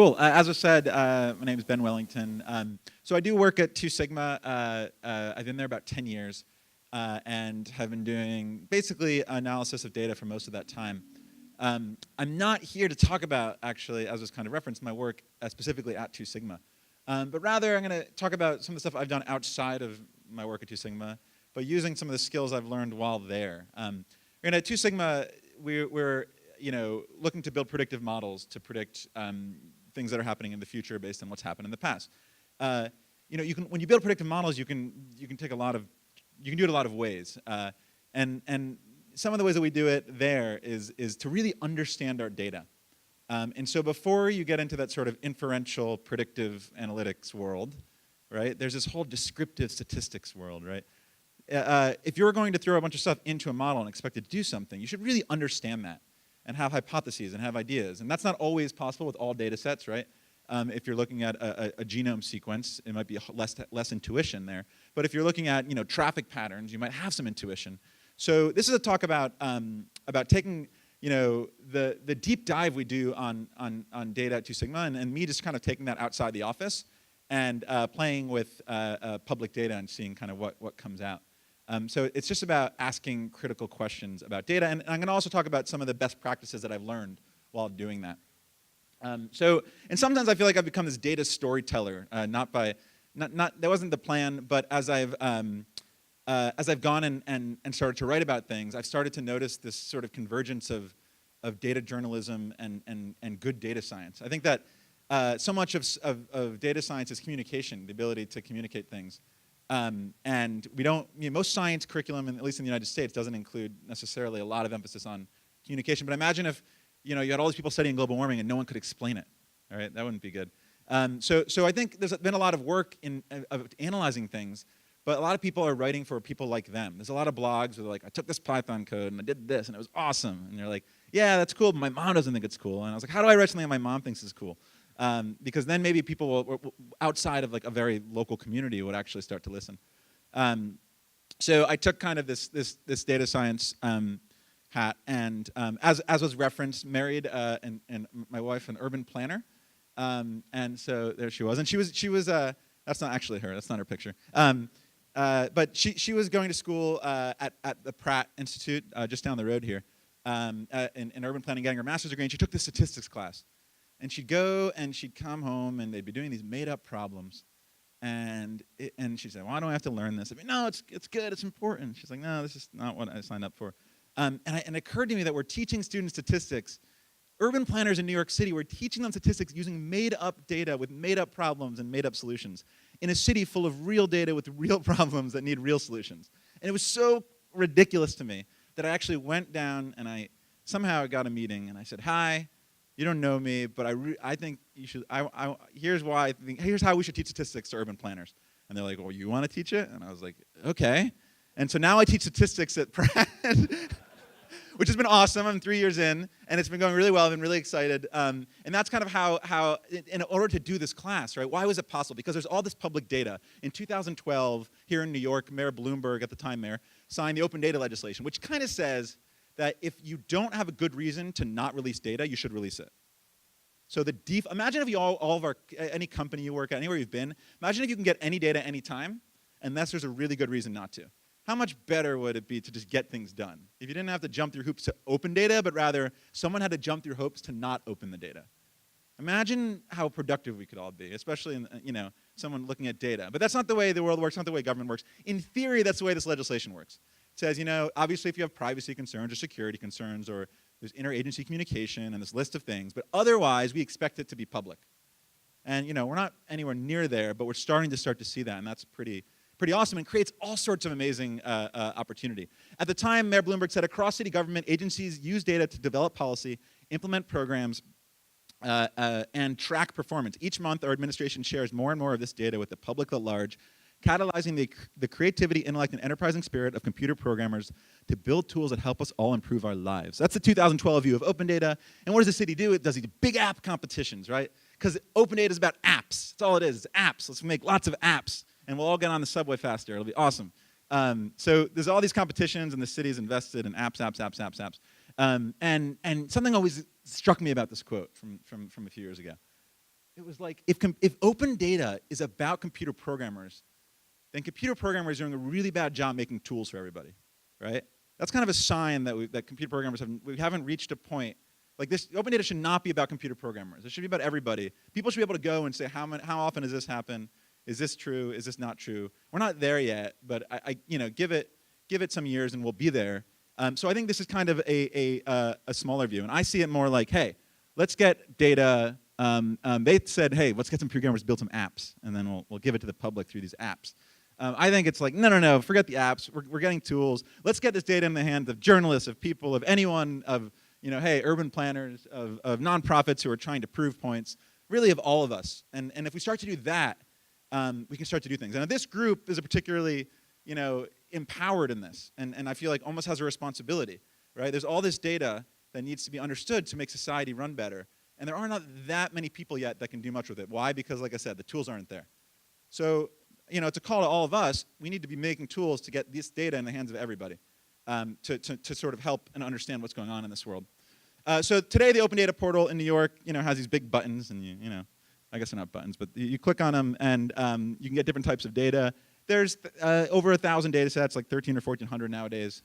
Cool. As I said, my name is Ben Wellington. So I do work at 2 Sigma. I've been there about 10 years and have been doing basically analysis of data for most of that time. I'm not here to talk about, actually, as was kind of referenced, my work specifically at 2 Sigma. But rather, I'm going to talk about some of the stuff I've done outside of my work at 2 Sigma, but using some of the skills I've learned while there. At 2 Sigma, we're looking to build predictive models to predict things that are happening in the future based on what's happened in the past. When you build predictive models, you can do it a lot of ways. And some of the ways that we do it there is to really understand our data. And so before you get into that sort of inferential predictive analytics world, right, there's this whole descriptive statistics world, right? If you're going to throw a bunch of stuff into a model and expect it to do something, you should really understand that and have hypotheses and have ideas. And that's not always possible with all data sets, right? If you're looking at a genome sequence, it might be less intuition there. But if you're looking at traffic patterns, you might have some intuition. So this is a talk about taking the deep dive we do on data at 2 Sigma and me just kind of taking that outside the office and playing with public data and seeing kind of what comes out. So it's just about asking critical questions about data, and I'm going to also talk about some of the best practices that I've learned while doing that. And sometimes I feel like I've become this data storyteller, that wasn't the plan, but as I've gone and started to write about things, I've started to notice this sort of convergence of data journalism and good data science. I think that so much of data science is communication, the ability to communicate things. And we don't, most science curriculum, at least in the United States, doesn't include necessarily a lot of emphasis on communication. But imagine if you had all these people studying global warming and no one could explain it. All right, that wouldn't be good. So I think there's been a lot of work of analyzing things, but a lot of people are writing for people like them. There's a lot of blogs where they're like, I took this Python code and I did this and it was awesome. And they're like, yeah, that's cool, but my mom doesn't think it's cool. And I was like, how do I write something that my mom thinks is cool? Because then maybe people will, outside of like a very local community, would actually start to listen. So I took kind of this data science hat, and as was referenced, married and my wife an urban planner, and so there she was, and she was that's not actually her, that's not her picture, but she was going to school at the Pratt Institute just down the road here in urban planning, getting her master's degree, and she took this statistics class. And she'd go and she'd come home and they'd be doing these made-up problems, and she said, "Why do I have to learn this?" I'd be, "No, it's good, it's important." She's like, "No, this is not what I signed up for." And it occurred to me that we're teaching students statistics. Urban planners in New York City, we're teaching them statistics using made-up data with made-up problems and made-up solutions in a city full of real data with real problems that need real solutions. And it was so ridiculous to me that I actually went down and I somehow got a meeting and I said, "Hi. You don't know me, but I think you should. Here's why I think. Here's how we should teach statistics to urban planners." And they're like, "Well, you want to teach it?" And I was like, "Okay." And so now I teach statistics at Pratt, which has been awesome. I'm 3 years in, and it's been going really well. I've been really excited. And that's kind of how, in order to do this class, right? Why was it possible? Because there's all this public data. In 2012, here in New York, Mayor Bloomberg, at the time mayor, signed the open data legislation, which kind of says that if you don't have a good reason to not release data, you should release it. So imagine if you any company you work at, anywhere you've been, imagine if you can get any data anytime, unless there's a really good reason not to. How much better would it be to just get things done? If you didn't have to jump through hoops to open data, but rather someone had to jump through hoops to not open the data. Imagine how productive we could all be, especially in someone looking at data. But that's not the way the world works, not the way government works. In theory, that's the way this legislation works. It says, obviously if you have privacy concerns or security concerns or there's interagency communication and this list of things, but otherwise we expect it to be public. And we're not anywhere near there, but we're starting to see that, and that's pretty awesome and creates all sorts of amazing opportunity. At the time, Mayor Bloomberg said across city government, agencies use data to develop policy, implement programs, and track performance. Each month, our administration shares more and more of this data with the public at large, catalyzing the creativity, intellect, and enterprising spirit of computer programmers to build tools that help us all improve our lives. That's the 2012 view of open data. And what does the city do? It does these big app competitions, right? Because open data is about apps. That's all it is. It's apps. Let's make lots of apps, and we'll all get on the subway faster. It'll be awesome. So there's all these competitions, and the city's invested in apps. And something always struck me about this quote from a few years ago. it was like, if open data is about computer programmers, then computer programmers are doing a really bad job making tools for everybody, right? That's kind of a sign that computer programmers we haven't reached a point. Like this, open data should not be about computer programmers. It should be about everybody. People should be able to go and say, how often does this happen? Is this true? Is this not true? We're not there yet, but give it some years and we'll be there. So I think this is kind of a smaller view, and I see it more like, hey, let's get data. They said, hey, let's get some programmers to build some apps, and then we'll give it to the public through these apps. I think it's like, no, forget the apps. We're getting tools. Let's get this data in the hands of journalists, of people, of anyone, of hey, urban planners, of nonprofits who are trying to prove points, really of all of us. And if we start to do that, we can start to do things. And this group is a particularly, empowered in this, and I feel like almost has a responsibility, right? There's all this data that needs to be understood to make society run better, and there are not that many people yet that can do much with it. Why? Because, like I said, the tools aren't there. So, it's a call to all of us. We need to be making tools to get this data in the hands of everybody, to sort of help and understand what's going on in this world. So today, the Open Data Portal in New York, has these big buttons, and I guess they're not buttons, but you click on them, and you can get different types of data. There's over 1,000 data sets, like 1,300 or 1,400 nowadays,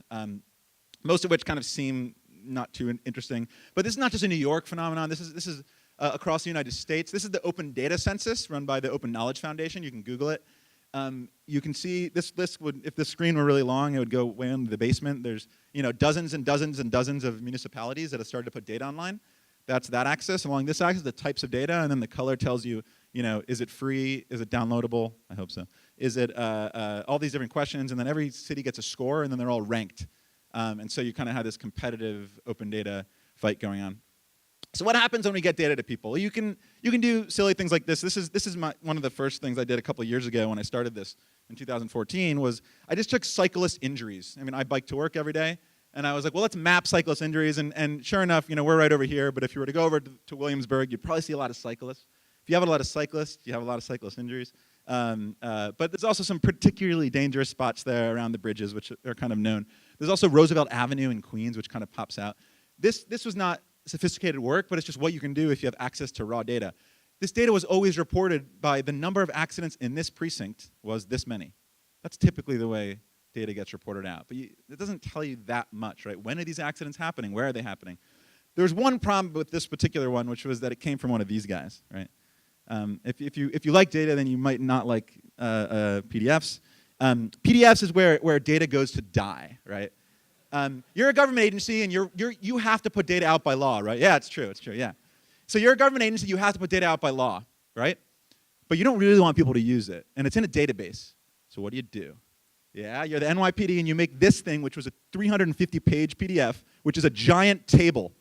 most of which kind of seem not too interesting. But this is not just a New York phenomenon. This is across the United States. This is the Open Data Census run by the Open Knowledge Foundation. You can Google it. You can see this list would, if the screen were really long, it would go way into the basement. There's dozens and dozens and dozens of municipalities that have started to put data online. That's that axis. Along this axis, the types of data, and then the color tells you, is it free? Is it downloadable? I hope so. Is it all these different questions, and then every city gets a score, and then they're all ranked. And so you kind of have this competitive open data fight going on. So what happens when we get data to people? You can do silly things like this. This is one of the first things I did a couple of years ago when I started this in 2014. Was I just took cyclist injuries. I mean, I bike to work every day, and I was like, well, let's map cyclist injuries. And sure enough, we're right over here. But if you were to go over to Williamsburg, you'd probably see a lot of cyclists. If you have a lot of cyclists, you have a lot of cyclist injuries. But there's also some particularly dangerous spots there around the bridges, which are kind of known. There's also Roosevelt Avenue in Queens, which kind of pops out. This was not sophisticated work, but it's just what you can do if you have access to raw data. This data was always reported by the number of accidents in this precinct was this many. That's typically the way data gets reported out. But it doesn't tell you that much, right? When are these accidents happening? Where are they happening? There's one problem with this particular one, which was that it came from one of these guys, right? If you like data, then you might not like PDFs. PDFs is where data goes to die, right? You're a government agency, and you have to put data out by law, right? Yeah, it's true, yeah. So you're a government agency, you have to put data out by law, right? But you don't really want people to use it, and it's in a database. So what do? Yeah, you're the NYPD, and you make this thing, which was a 350-page PDF, which is a giant table.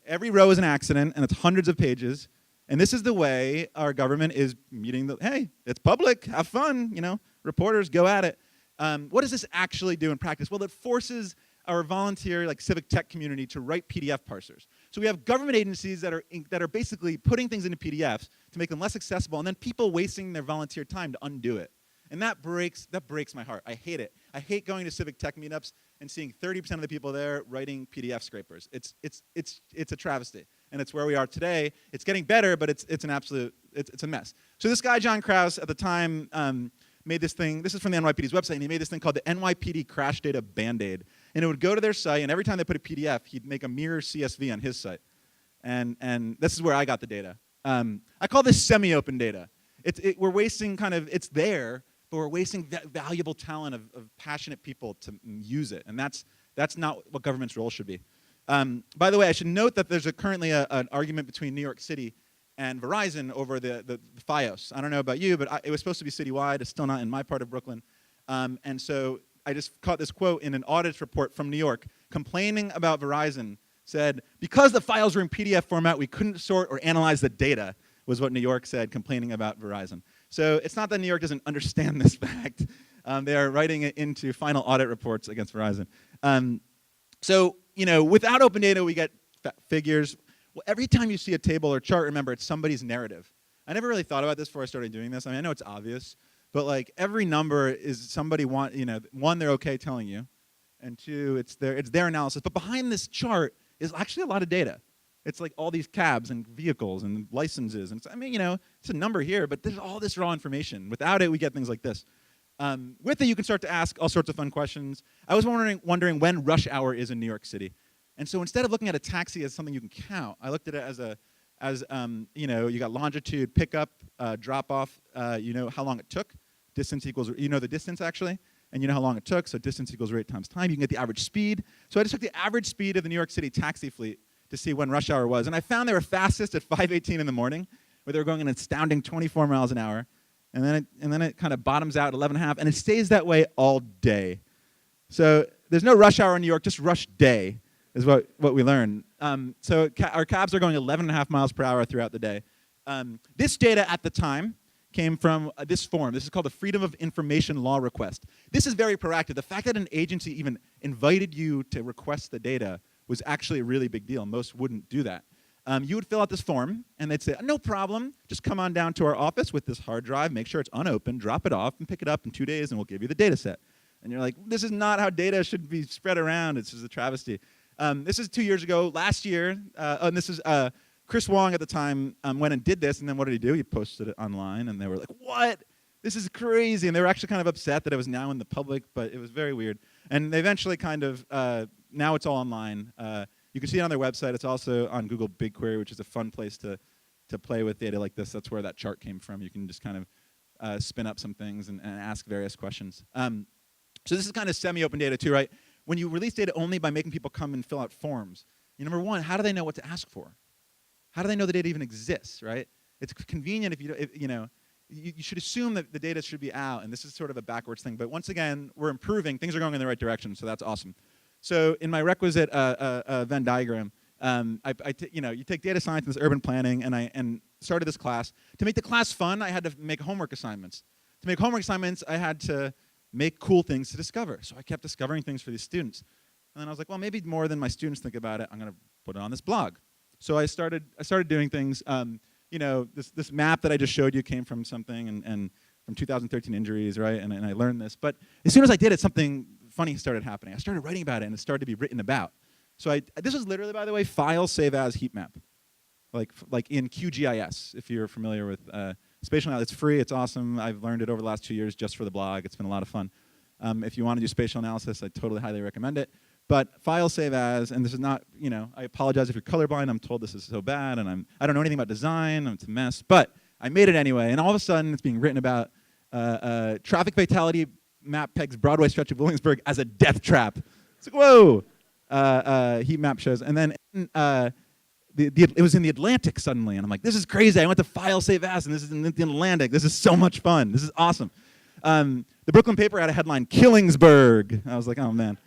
Every row is an accident, and it's hundreds of pages. And this is the way our government is meeting hey, it's public, have fun, reporters, go at it. What does this actually do in practice? Well, it forces our volunteer, civic tech community to write PDF parsers. So we have government agencies that are basically putting things into PDFs to make them less accessible, and then people wasting their volunteer time to undo it. And that breaks my heart. I hate it. I hate going to civic tech meetups and seeing 30% of the people there writing PDF scrapers. It's a travesty, and it's where we are today. It's getting better, but it's a mess. So this guy John Krause at the time made this thing. This is from the NYPD's website, and he made this thing called the NYPD Crash Data Band-Aid. And it would go to their site, and every time they put a PDF, he'd make a mirror CSV on his site. And this is where I got the data. I call this semi-open data. We're wasting it's there, but we're wasting valuable talent of passionate people to use it. And that's not what government's role should be. By the way, I should note that there's currently an argument between New York City and Verizon over the FiOS. I don't know about you, but it was supposed to be citywide. It's still not in my part of Brooklyn. And so I just caught this quote in an audit report from New York complaining about Verizon. Said, because the files were in PDF format, we couldn't sort or analyze the data, was what New York said, complaining about Verizon. So it's not that New York doesn't understand this fact. They are writing it into final audit reports against Verizon. So, without open data, we get figures. Well, every time you see a table or chart, remember, it's somebody's narrative. I never really thought about this before I started doing this. I mean, I know it's obvious, but every number is somebody one, they're okay telling you, and two, it's their analysis. But behind this chart is actually a lot of data. It's like all these cabs and vehicles and licenses. And I mean, you know, it's a number here, but there's all this raw information. Without it, we get things like this. With it, you can start to ask all sorts of fun questions. I was wondering when rush hour is in New York City. And so instead of looking at a taxi as something you can count, I looked at it as you know, you got longitude, pickup, drop off, you know how long it took. Distance equals, you know the distance actually, and you know how long it took, so distance equals rate times time. You can get the average speed. So I just took the average speed of the New York City taxi fleet to see when rush hour was. And I found they were fastest at 5:18 in the morning, where they were going an astounding 24 miles an hour. And then it kind of bottoms out at 11.5, and it stays that way all day. So there's no rush hour in New York, just rush day is what we learned. So our cabs are going 11.5 miles per hour throughout the day. This data at the time came from this form. This is called the Freedom of Information Law Request. This is very proactive. The fact that an agency even invited you to request the data was actually a really big deal. Most wouldn't do that. You would fill out this form, and they'd say, no problem, just come on down to our office with this hard drive, make sure it's unopened, drop it off, and pick it up in 2 days, and we'll give you the data set. And you're like, this is not how data should be spread around. It's just a travesty. This is 2 years ago. Last year, and this is Chris Wong at the time went and did this, and then what did he do? He posted it online, and they were like, what? This is crazy. And they were actually kind of upset that it was now in the public, but it was very weird. And they eventually kind of, now it's all online. You can see it on their website. It's also on Google BigQuery, which is a fun place to play with data like this. That's where that chart came from. You can just kind of spin up some things and ask various questions. So this is kind of semi-open data too, right? When you release data only by making people come and fill out forms, number one, how do they know what to ask for? How do they know the data even exists, right? It's convenient if you should assume that the data should be out, and this is sort of a backwards thing. But once again, we're improving. Things are going in the right direction, so that's awesome. So in my requisite Venn diagram, you take data science and this urban planning, and started this class. To make the class fun, I had to make homework assignments. To make homework assignments, I had to make cool things to discover. So I kept discovering things for these students. And then I was like, well, maybe more than my students think about it, I'm going to put it on this blog. So I started doing things. This map that I just showed you came from something, and from 2013 injuries, right? And I learned this. But as soon as I did it, something funny started happening. I started writing about it, and it started to be written about. So this is literally, by the way, file save as heat map, like in QGIS, if you're familiar with spatial analysis. It's free. It's awesome. I've learned it over the last 2 years just for the blog. It's been a lot of fun. If you want to do spatial analysis, I totally highly recommend it. But file save as, and this is not, I apologize if you're colorblind. I'm told this is so bad, and I don't know anything about design. It's a mess. But I made it anyway, and all of a sudden it's being written about traffic fatality map pegs Broadway stretch of Williamsburg as a death trap. It's like, whoa! Heat map shows. And then it was in the Atlantic suddenly, and I'm like, this is crazy. I went to file save as, and this is in the Atlantic. This is so much fun. This is awesome. The Brooklyn paper had a headline, Killingsburg. I was like, oh, man.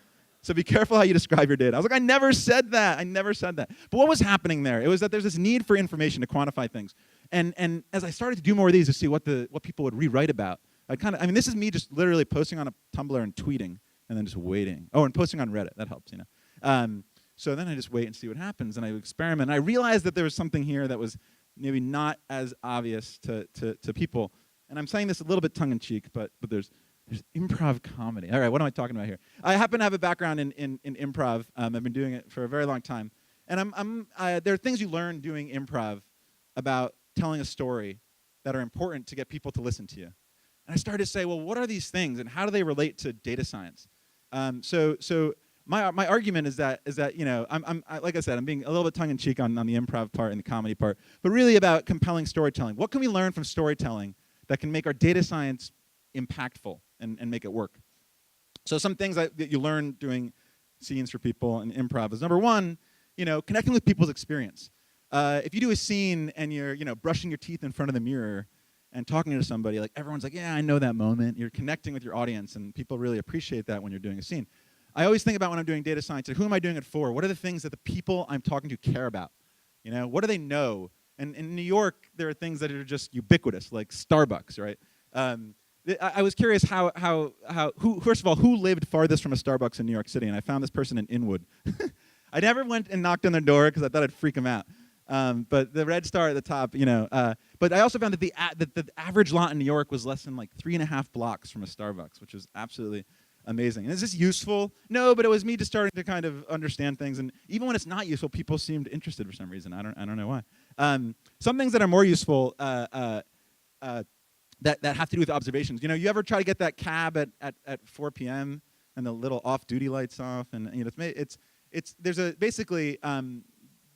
So be careful how you describe your data. I was like, I never said that. I never said that. But what was happening there? It was that there's this need for information to quantify things. And as I started to do more of these to see what people would rewrite about, this is me just literally posting on a Tumblr and tweeting, and then just waiting. Oh, and posting on Reddit. That helps, So then I just wait and see what happens, and I experiment. And I realized that there was something here that was maybe not as obvious to people. And I'm saying this a little bit tongue-in-cheek, but there's improv comedy. All right, what am I talking about here? I happen to have a background in improv. I've been doing it for a very long time. And there are things you learn doing improv about telling a story that are important to get people to listen to you. And I started to say, well, what are these things, and how do they relate to data science? So my argument is that I'm like I said, I'm being a little bit tongue-in-cheek on the improv part and the comedy part, but really about compelling storytelling. What can we learn from storytelling that can make our data science impactful and make it work? So some things that you learn doing scenes for people in improv is, number one, connecting with people's experience. If you do a scene and you're brushing your teeth in front of the mirror and talking to somebody, like everyone's like, yeah, I know that moment. You're connecting with your audience, and people really appreciate that when you're doing a scene. I always think about when I'm doing data science, like, who am I doing it for? What are the things that the people I'm talking to care about? What do they know? And in New York, there are things that are just ubiquitous, like Starbucks, right? I was curious first of all, who lived farthest from a Starbucks in New York City? And I found this person in Inwood. I never went and knocked on their door because I thought I'd freak them out. But the red star at the top, But I also found that the average lot in New York was less than like 3.5 blocks from a Starbucks, which is absolutely amazing. And is this useful? No, but it was me just starting to kind of understand things. And even when it's not useful, people seemed interested for some reason. I don't know why. Some things that are more useful that have to do with observations. You ever try to get that cab at 4 p.m. and the little off-duty lights off, and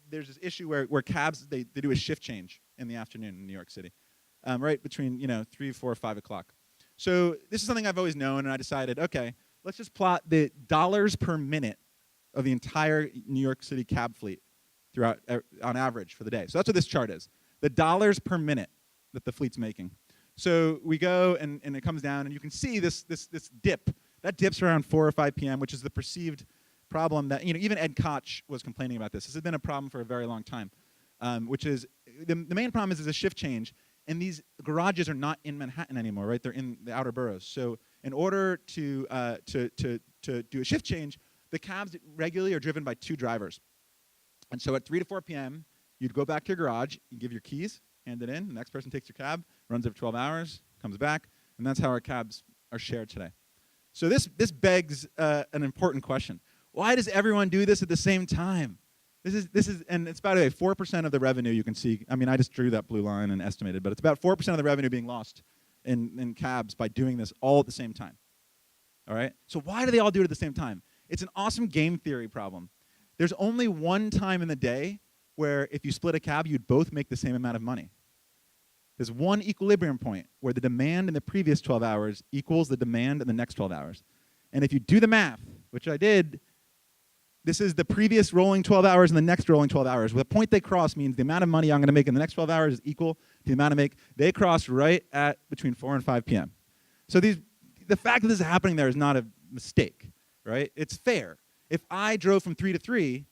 there's this issue where cabs they do a shift change in the afternoon in New York City, right between 3, 4, 5 o'clock. So this is something I've always known, and I decided, okay, let's just plot the dollars per minute of the entire New York City cab fleet throughout on average for the day. So that's what this chart is: the dollars per minute that the fleet's making. So we go and it comes down, and you can see this dip. That dips around 4 or 5 p.m., which is the perceived problem that even Ed Koch was complaining about this. This has been a problem for a very long time, which is the main problem is a shift change, and these garages are not in Manhattan anymore, right? They're in the outer boroughs. So in order to do a shift change, the cabs regularly are driven by 2 drivers. And so at 3 to 4 p.m., you'd go back to your garage, you give your keys, hand it in, the next person takes your cab, runs it for 12 hours, comes back, and that's how our cabs are shared today. So this begs an important question. Why does everyone do this at the same time? This is, and it's, by the way, 4% of the revenue you can see. I mean, I just drew that blue line and estimated, but it's about 4% of the revenue being lost in cabs by doing this all at the same time. All right? So why do they all do it at the same time? It's an awesome game theory problem. There's only one time in the day where if you split a cab, you'd both make the same amount of money. There's one equilibrium point where the demand in the previous 12 hours equals the demand in the next 12 hours. And if you do the math, which I did, this is the previous rolling 12 hours and the next rolling 12 hours. The point they cross means the amount of money I'm going to make in the next 12 hours is equal to the amount I make. They cross right at between 4 and 5 p.m. So the fact that this is happening there is not a mistake, right? It's fair. If I drove from 3 to 3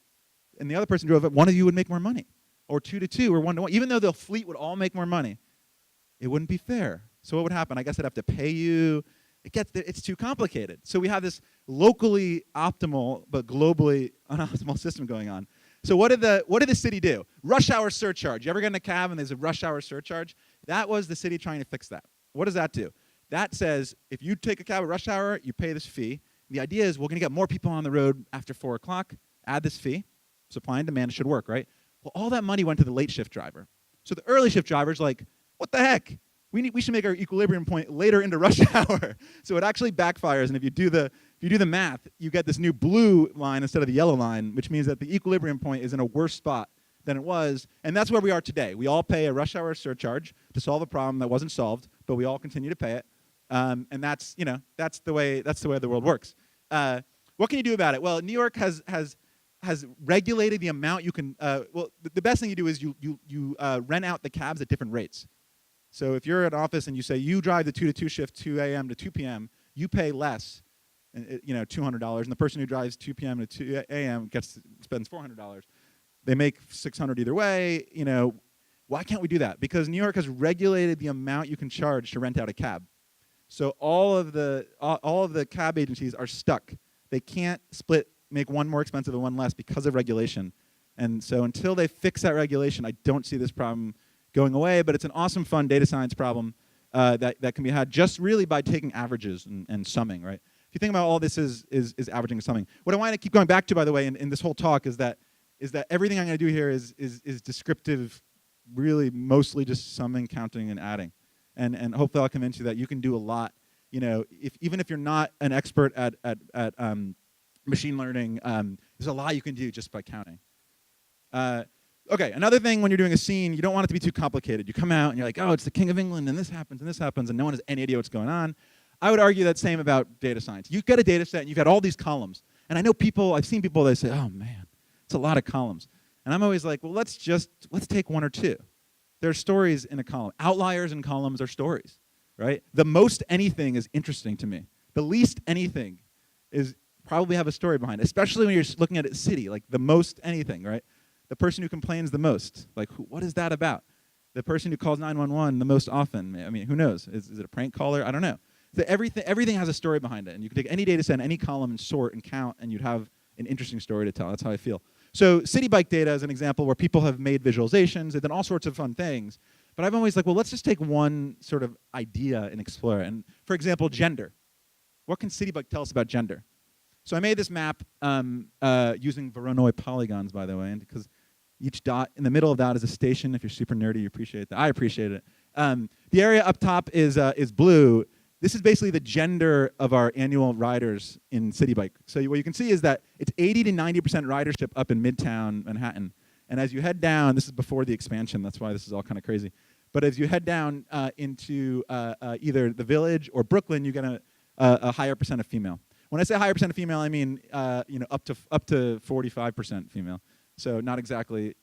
and the other person drove it, one of you would make more money. Or 2 to 2 or 1 to 1. Even though the fleet would all make more money, it wouldn't be fair. So what would happen? I guess I'd have to pay you. It's too complicated. So we have this locally optimal but globally unoptimal system going on. So what did the city do? Rush hour surcharge. You ever get in a cab and there's a rush hour surcharge? That was the city trying to fix that. What does that do? That says if you take a cab at rush hour, you pay this fee. The idea is we're going to get more people on the road after 4 o'clock. Add this fee. Supply and demand should work, right? Well, all that money went to the late shift driver. So the early shift driver's like, what the heck? We should make our equilibrium point later into rush hour. So it actually backfires, and if you do the math, you get this new blue line instead of the yellow line, which means that the equilibrium point is in a worse spot than it was, and that's where we are today. We all pay a rush hour surcharge to solve a problem that wasn't solved, but we all continue to pay it, and that's the way the world works. What can you do about it? Well, New York has regulated the amount you can. The best thing you do is you rent out the cabs at different rates. So if you're at an office and you say you drive the 2 to 2 shift, 2 a.m. to 2 p.m., you pay less, $200, and the person who drives 2 p.m. to 2 a.m. spends $400. They make $600 either way. Why can't we do that? Because New York has regulated the amount you can charge to rent out a cab. So all of the cab agencies are stuck. They can't make one more expensive and one less because of regulation. And so until they fix that regulation, I don't see this problem going away, but it's an awesome, fun data science problem that can be had just really by taking averages and summing, right? If you think about all this is averaging and summing. What I want to keep going back to, by the way, in this whole talk is that everything I'm going to do here is descriptive, really mostly just summing, counting, and adding. And hopefully I'll convince you that you can do a lot. Even if you're not an expert at machine learning, there's a lot you can do just by counting. Okay, another thing when you're doing a scene, you don't want it to be too complicated. You come out and you're like, oh, it's the King of England, and this happens, and no one has any idea what's going on. I would argue that same about data science. You've got a data set, and you've got all these columns. And I know I've seen people that say, oh, man, it's a lot of columns. And I'm always like, well, let's take 1 or 2. There are stories in a column. Outliers in columns are stories, right? The most anything is interesting to me. The least anything is probably have a story behind it, especially when you're looking at a city, like the most anything, right? The person who complains the most, like, what is that about? The person who calls 911 the most often, I mean, who knows? Is it a prank caller? I don't know. Everything has a story behind it, and you can take any data set, any column, and sort and count, and you'd have an interesting story to tell. That's how I feel. So city bike data is an example where people have made visualizations, they've done all sorts of fun things, but I'm always like, well, let's just take one sort of idea and explore it. And for example, gender. what can City Bike tell us about gender? So I made this map using Voronoi polygons, by the way, and because each dot in the middle of that is a station. If you're super nerdy, you appreciate that. I appreciate it. The area up top is blue. This is basically the gender of our annual riders in City Bike. So what you can see is that it's 80 to 90% ridership up in Midtown Manhattan. And as you head down, this is before the expansion. That's why this is all kind of crazy. But as you head down into either the Village or Brooklyn, you get a higher percent of female. When I say higher percent of female, I mean up to 45% female. So not exactly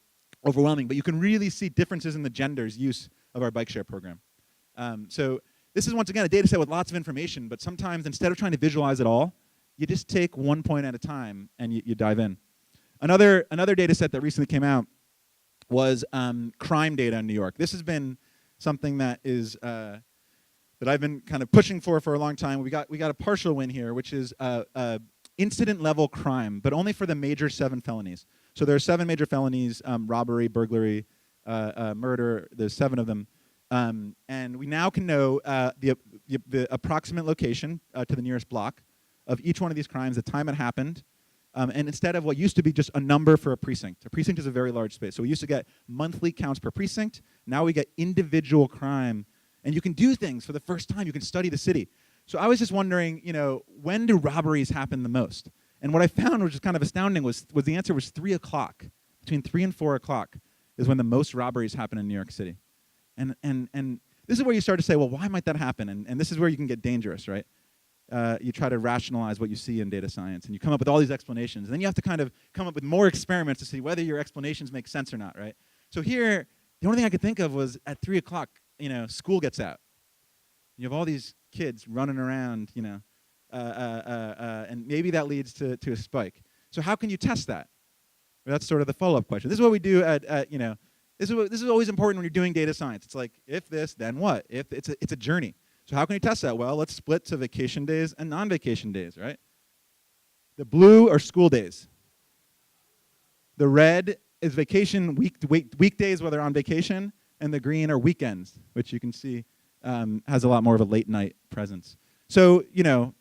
overwhelming, but you can really see differences in the gender's use of our bike share program. So this is once again a data set with lots of information, but sometimes instead of trying to visualize it all, you just take one point at a time and you dive in. Another data set that recently came out was crime data in New York. This has been something that is that I've been kind of pushing for a long time. We got a partial win here, which is incident level crime, but only for the major 7 felonies. So there are 7 major felonies: robbery, burglary, murder. There's 7 of them, and we now can know the approximate location to the nearest block of each one of these crimes, the time it happened, and instead of what used to be just a number for a precinct is a very large space. So we used to get monthly counts per precinct. Now we get individual crime, and you can do things for the first time. You can study the city. So I was just wondering, when do robberies happen the most? And what I found, which is kind of astounding, was the answer was 3 o'clock. Between 3 and 4 o'clock is when the most robberies happen in New York City. And this is where you start to say, well, why might that happen? And this is where you can get dangerous, right? You try to rationalize what you see in data science, and you come up with all these explanations. And then you have to kind of come up with more experiments to see whether your explanations make sense or not, right? So here, the only thing I could think of was at 3 o'clock, school gets out. You have all these kids running around, and maybe that leads to a spike. So how can you test that? Well, that's sort of the follow-up question. This is what we do at this is always important when you're doing data science. It's like, if this, then what? If it's a journey. So how can you test that? Well, let's split to vacation days and non-vacation days, right? The blue are school days. The red is vacation weekdays, whether on vacation, and the green are weekends, which you can see has a lot more of a late night presence. So,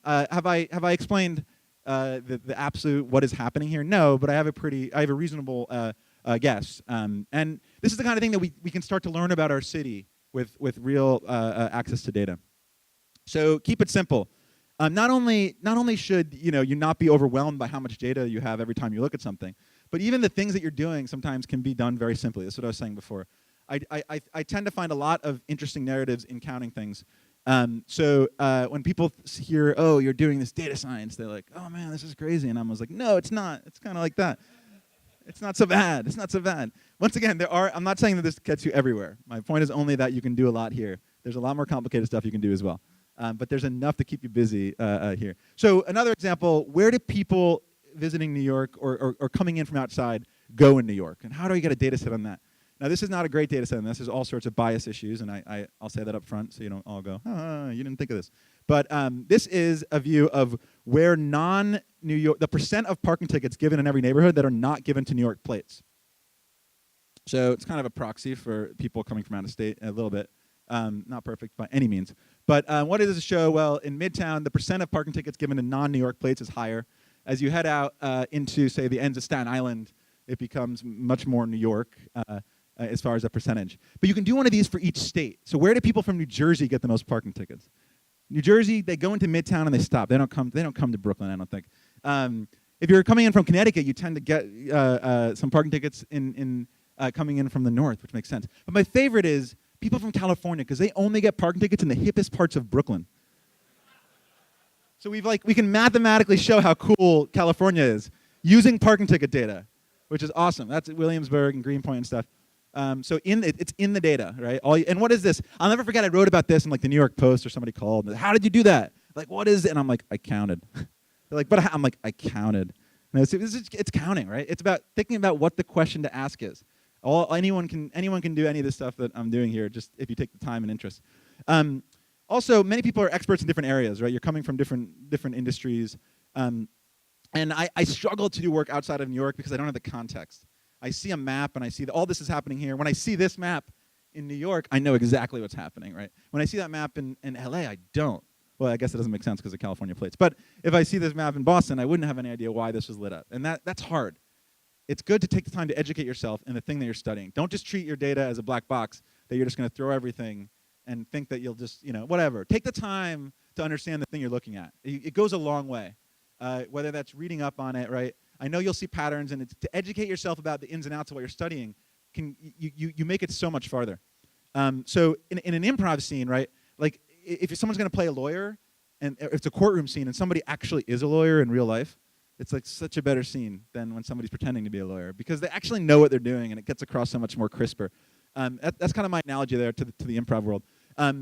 have I explained the absolute what is happening here? No, but I have a reasonable guess. And this is the kind of thing that we can start to learn about our city with real access to data. So keep it simple. Not only should you not be overwhelmed by how much data you have every time you look at something, but even the things that you're doing sometimes can be done very simply. That's what I was saying before. I tend to find a lot of interesting narratives in counting things. So when people hear, oh, you're doing this data science, they're like, oh man, this is crazy. And I was like, no, it's not. It's kind of like that. It's not so bad. It's not so bad. Once again, I'm not saying that this gets you everywhere. My point is only that you can do a lot here. There's a lot more complicated stuff you can do as well. But there's enough to keep you busy here. So another example, where do people visiting New York or coming in from outside go in New York? And how do we get a data set on that? Now, this is not a great data set, and this is all sorts of bias issues, and I'll say that up front so you don't all go, you didn't think of this. But this is a view of where non-New York, the percent of parking tickets given in every neighborhood that are not given to New York plates. So it's kind of a proxy for people coming from out of state a little bit. Not perfect by any means. But what does it show? Well, in Midtown, the percent of parking tickets given to non-New York plates is higher. As you head out into, say, the ends of Staten Island, it becomes much more New York. As far as a percentage. But you can do one of these for each state. So where do people from New Jersey get the most parking tickets? New Jersey, they go into Midtown and they stop. They don't come to Brooklyn, I don't think. If you're coming in from Connecticut, you tend to get some parking tickets coming in from the north, which makes sense. But my favorite is people from California, because they only get parking tickets in the hippest parts of Brooklyn. So we can mathematically show how cool California is using parking ticket data, which is awesome. That's at Williamsburg and Greenpoint and stuff. So it's in the data, right? And what is this? I'll never forget I wrote about this in like the New York Post, or somebody called. How did you do that? Like, what is it? And I'm like, I counted. They're like, but I'm like, I counted. No, it's counting, right? It's about thinking about what the question to ask is. Anyone can do any of the stuff that I'm doing here, just if you take the time and interest. Also, many people are experts in different areas, right? You're coming from different industries. And I struggle to do work outside of New York because I don't have the context. I see a map and I see that all this is happening here. When I see this map in New York, I know exactly what's happening, right? When I see that map in LA, I don't. Well, I guess it doesn't make sense because of California plates. But if I see this map in Boston, I wouldn't have any idea why this was lit up. And that's hard. It's good to take the time to educate yourself in the thing that you're studying. Don't just treat your data as a black box that you're just going to throw everything and think that you'll just, whatever. Take the time to understand the thing you're looking at. It goes a long way, whether that's reading up on it, right? I know you'll see patterns, and to educate yourself about the ins and outs of what you're studying, you make it so much farther. So in an improv scene, right, like if someone's going to play a lawyer, and if it's a courtroom scene and somebody actually is a lawyer in real life, it's like such a better scene than when somebody's pretending to be a lawyer, because they actually know what they're doing, and it gets across so much more crisper. That's kind of my analogy there to the improv world. I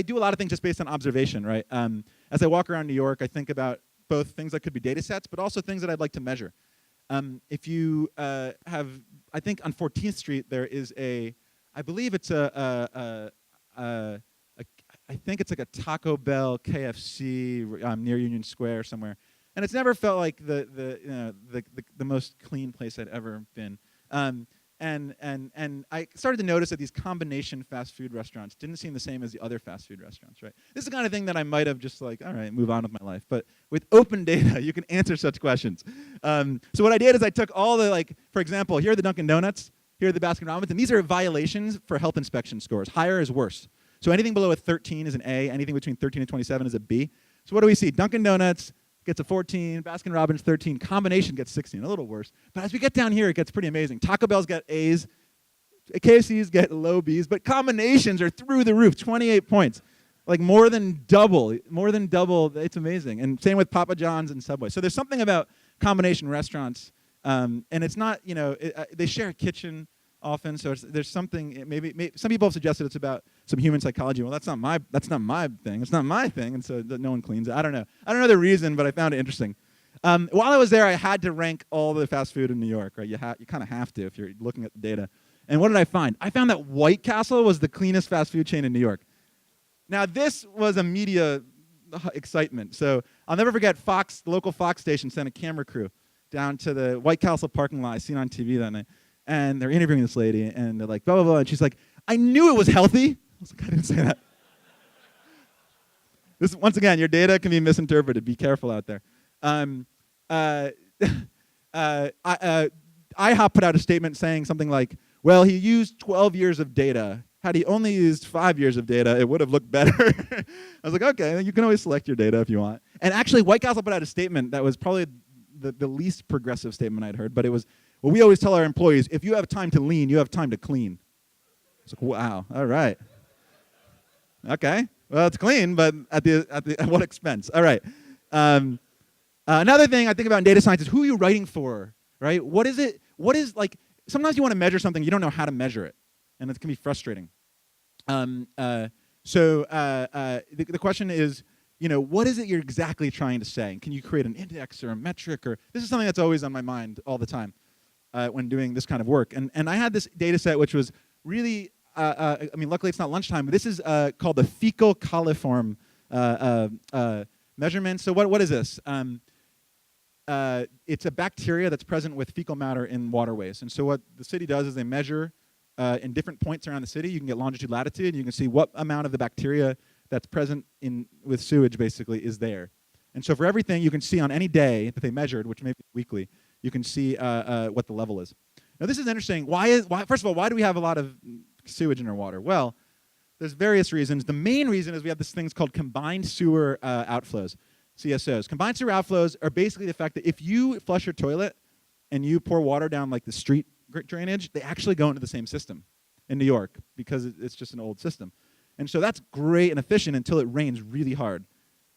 do a lot of things just based on observation, right? As I walk around New York, I think about both things that could be data sets, but also things that I'd like to measure. If you I think on 14th Street there is I believe it's I think it's like a Taco Bell, KFC near Union Square somewhere, and it's never felt like the most clean place I'd ever been. And I started to notice that these combination fast food restaurants didn't seem the same as the other fast food restaurants, right? This is the kind of thing that I might have just like, all right, move on with my life. But with open data, you can answer such questions. So what I did is I took all the, for example, here are the Dunkin' Donuts, here are the Baskin Robbins, and these are violations for health inspection scores. Higher is worse. So anything below a 13 is an A, anything between 13 and 27 is a B. So what do we see? Dunkin' Donuts gets a 14, Baskin Robbins 13, combination gets 16, a little worse. But as we get down here, it gets pretty amazing. Taco Bell's got A's, KFC's get low B's, but combinations are through the roof, 28 points. Like more than double, it's amazing. And same with Papa John's and Subway. So there's something about combination restaurants, and it's not, they share a kitchen often, so there's something, maybe some people have suggested it's about some human psychology. Well, that's not my thing. It's not my thing, and so no one cleans it. I don't know the reason, but I found it interesting. While I was there, I had to rank all the fast food in New York, right? You kind of have to if you're looking at the data. And what did I find? I found that White Castle was the cleanest fast food chain in New York. Now, this was a media excitement. So I'll never forget the local Fox station sent a camera crew down to the White Castle parking lot. I seen on TV that night. And they're interviewing this lady, and they're like, blah, blah, blah. And she's like, I knew it was healthy. I was like, I didn't say that. Once again, your data can be misinterpreted. Be careful out there. IHOP put out a statement saying something like, well, he used 12 years of data. Had he only used 5 years of data, it would have looked better. I was like, okay, you can always select your data if you want. And actually, White Castle put out a statement that was probably the least progressive statement I'd heard, but it was, well, we always tell our employees, if you have time to lean, you have time to clean. I was like, wow, all right. Okay, well, it's clean, but at what expense? All right. Another thing I think about in data science is who are you writing for, right? What is sometimes you want to measure something, you don't know how to measure it, and it can be frustrating. The question is, what is it you're exactly trying to say? Can you create an index or a metric? This is something that's always on my mind all the time when doing this kind of work. And I had this data set which was really, luckily it's not lunchtime, but this is called the Fecal Coliform measurement. So what is this? It's a bacteria that's present with fecal matter in waterways. And so what the city does is they measure in different points around the city. You can get longitude, latitude, and you can see what amount of the bacteria that's present with sewage basically is there. And so for everything you can see on any day that they measured, which may be weekly, you can see what the level is. Now this is interesting. First of all, why do we have a lot of sewage in our water? Well, there's various reasons. The main reason is we have these things called combined sewer outflows, CSOs. Combined sewer outflows are basically the fact that if you flush your toilet and you pour water down like the street drainage, they actually go into the same system in New York because it's just an old system. And so that's great and efficient until it rains really hard.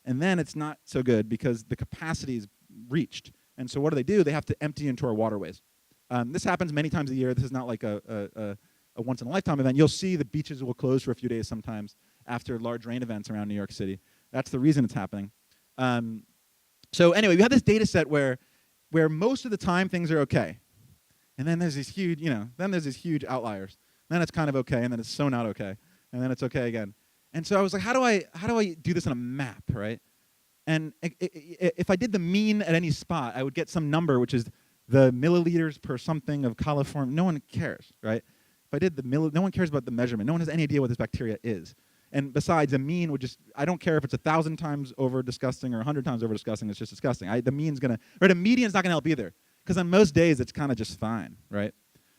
And then it's not so good because the capacity is reached. And so what do? They have to empty into our waterways. This happens many times a year. This is not like a once-in-a-lifetime event. You'll see the beaches will close for a few days sometimes after large rain events around New York City. That's the reason it's happening. So anyway, we have this data set where most of the time things are okay. And then there's these huge, outliers. Then it's kind of okay, and then it's so not okay. And then it's okay again. And so I was like, how do I do this on a map, right? And if I did the mean at any spot, I would get some number, which is the milliliters per something of coliform. No one cares, right? If I did no one cares about the measurement. No one has any idea what this bacteria is. And besides, a mean would just, I don't care if it's 1,000 times over disgusting or 100 times over disgusting, it's just disgusting. The mean's gonna, right, a median's not gonna help either. Because on most days, it's kind of just fine, right?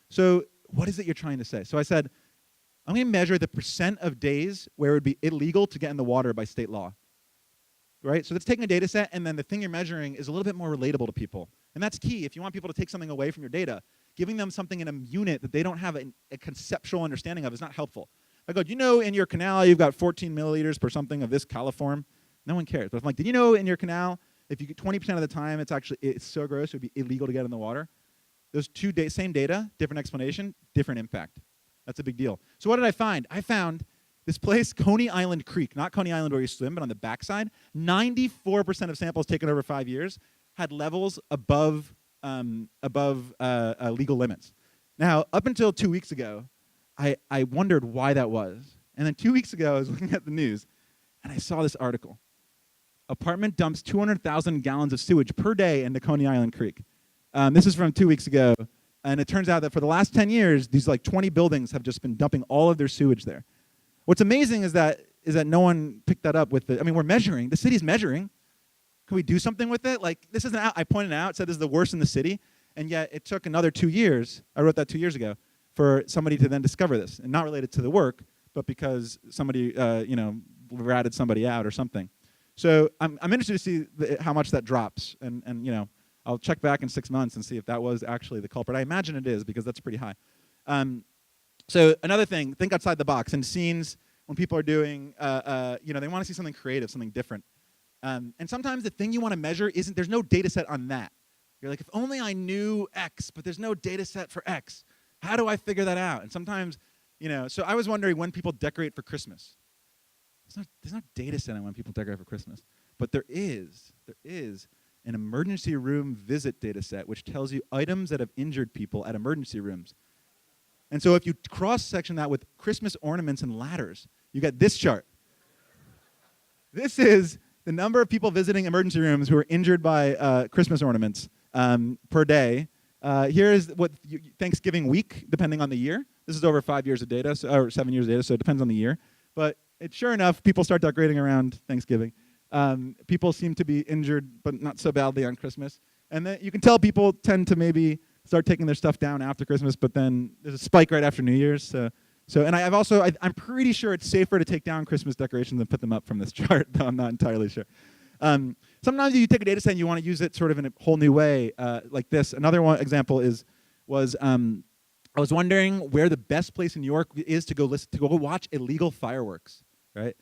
So what is it you're trying to say? So I said, I'm gonna measure the % of days where it would be illegal to get in the water by state law, right? So that's taking a data set, and then the thing you're measuring is a little bit more relatable to people. And that's key. If you want people to take something away from your data, giving them something in a unit that they don't have a conceptual understanding of is not helpful. I go, do you know in your canal you've got 14 milliliters per something of this coliform? No one cares. But if I'm like, did you know in your canal, if you get 20% of the time it's so gross, it would be illegal to get in the water? Those same data, different explanation, different impact. That's a big deal. So what did I find? I found this place, Coney Island Creek, not Coney Island where you swim, but on the backside, 94% of samples taken over 5 years had levels above legal limits. Now, up until 2 weeks ago, I wondered why that was. And then 2 weeks ago, I was looking at the news, and I saw this article. Apartment dumps 200,000 gallons of sewage per day into Coney Island Creek. This is from 2 weeks ago. And it turns out that for the last 10 years, these like 20 buildings have just been dumping all of their sewage there. What's amazing is that no one picked that up with the, I mean, we're measuring. The city's measuring. Can we do something with it? Like, this isn't out. I pointed out, said this is the worst in the city, and yet it took another 2 years. I wrote that 2 years ago for somebody to then discover this, and not related to the work, but because somebody, ratted somebody out or something. So I'm interested to see how much that drops, and I'll check back in 6 months and see if that was actually the culprit. I imagine it is, because that's pretty high. So another thing, think outside the box. In scenes, when people are doing, they want to see something creative, something different. And sometimes the thing you want to measure there's no data set on that. You're like, if only I knew X, but there's no data set for X. How do I figure that out? And sometimes, so I was wondering when people decorate for Christmas. There's not data set on when people decorate for Christmas. But there is an emergency room visit data set which tells you items that have injured people at emergency rooms. And so if you cross-section that with Christmas ornaments and ladders, you get this chart. This is the number of people visiting emergency rooms who are injured by Christmas ornaments per day. Here is what Thanksgiving week, depending on the year. This is over 5 years of data, or 7 years of data, so it depends on the year. But sure enough, people start decorating around Thanksgiving. People seem to be injured, but not so badly on Christmas. And then you can tell people tend to maybe start taking their stuff down after Christmas, but then there's a spike right after New Year's. So and I'm pretty sure it's safer to take down Christmas decorations than put them up from this chart, though I'm not entirely sure. Sometimes you take a data set and you want to use it sort of in a whole new way, like this. Another example was I was wondering where the best place in New York is to go watch illegal fireworks, right?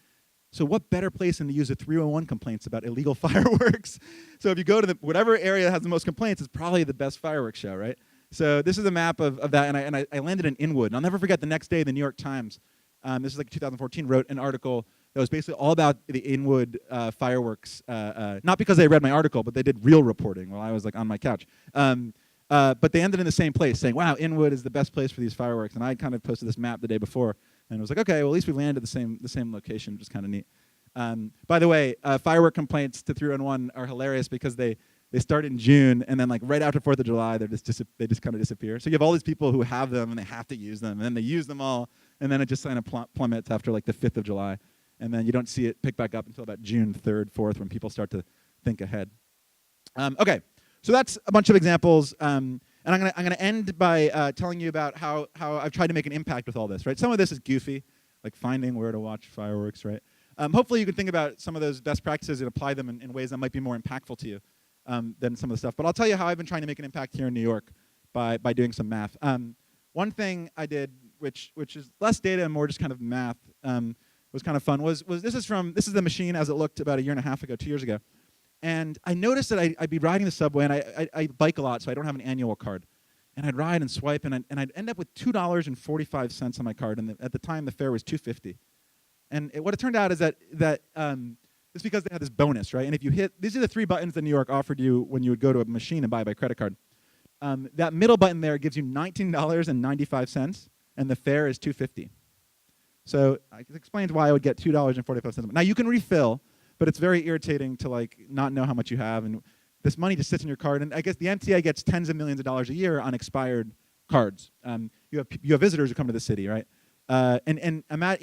So what better place than to use the 301 complaints about illegal fireworks? So if you go to whatever area that has the most complaints, it's probably the best fireworks show, right? So this is a map of that, and I landed in Inwood. And I'll never forget the next day, the New York Times, this is like 2014, wrote an article that was basically all about the Inwood fireworks, not because they read my article, but they did real reporting while I was like on my couch. But they ended in the same place, saying, wow, Inwood is the best place for these fireworks. And I kind of posted this map the day before, and it was like, okay, well, at least we landed the same location, which is kind of neat. By the way, firework complaints to 311 are hilarious because they start in June, and then like right after 4th of July, they just kind of disappear. So you have all these people who have them, and they have to use them, and then they use them all, and then it just kind of plummets after like the 5th of July. And then you don't see it pick back up until about June 3rd, 4th, when people start to think ahead. Okay, so that's a bunch of examples. And I'm gonna end by telling you about how I've tried to make an impact with all this, right? Some of this is goofy, like finding where to watch fireworks, right? Hopefully you can think about some of those best practices and apply them in ways that might be more impactful to you than some of the stuff. But I'll tell you how I've been trying to make an impact here in New York by doing some math. One thing I did, which is less data and more just kind of math, was kind of fun, was this is the machine as it looked about 2 years ago. And I noticed that I'd be riding the subway, and I bike a lot, so I don't have an annual card. And I'd ride and swipe, and I'd end up with $2.45 on my card, and at the time the fare was $2.50. And what it turned out is that it's because they had this bonus, right? And if you these are the 3 buttons that New York offered you when you would go to a machine and buy by credit card. That middle button there gives you $19.95, and the fare is $2.50. So it explains why I would get $2.45. Now you can refill, but it's very irritating to like not know how much you have, and this money just sits in your card. And I guess the MTA gets tens of millions of dollars a year on expired cards. You have visitors who come to the city, right? And I'm at,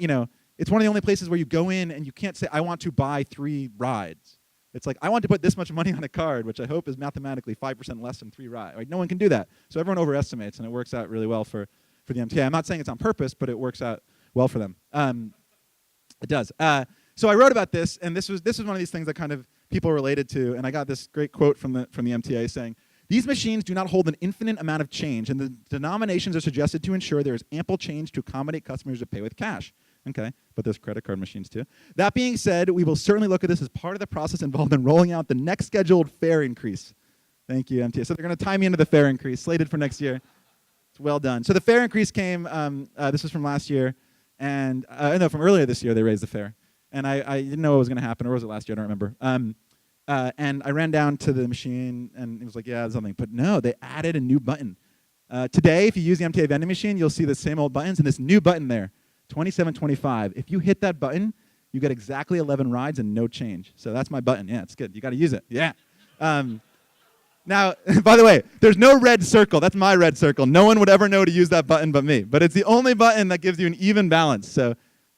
It's one of the only places where you go in and you can't say, I want to buy 3 rides. It's like, I want to put this much money on a card, which I hope is mathematically 5% less than 3 rides. Right? No one can do that. So everyone overestimates, and it works out really well for the MTA. I'm not saying it's on purpose, but it works out well for them. It does. So I wrote about this, and this was one of these things that kind of people related to, and I got this great quote from the MTA saying, "These machines do not hold an infinite amount of change, and the denominations are suggested to ensure there is ample change to accommodate customers to pay with cash." Okay, but there's credit card machines too. That being said, we will certainly look at this as part of the process involved in rolling out the next scheduled fare increase. Thank you, MTA. So they're going to tie me into the fare increase, slated for next year. It's well done. So the fare increase came, this was from last year, and no, from earlier this year they raised the fare. And I didn't know what was going to happen, or was it last year? I don't remember. And I ran down to the machine, and it was like, yeah, there's something. But no, they added a new button. Today, if you use the MTA vending machine, you'll see the same old buttons and this new button there, 2725. If you hit that button, you get exactly 11 rides and no change. So that's my button. Yeah, it's good. You got to use it. Yeah. Now, by the way, there's no red circle. That's my red circle. No one would ever know to use that button but me. But it's the only button that gives you an even balance. So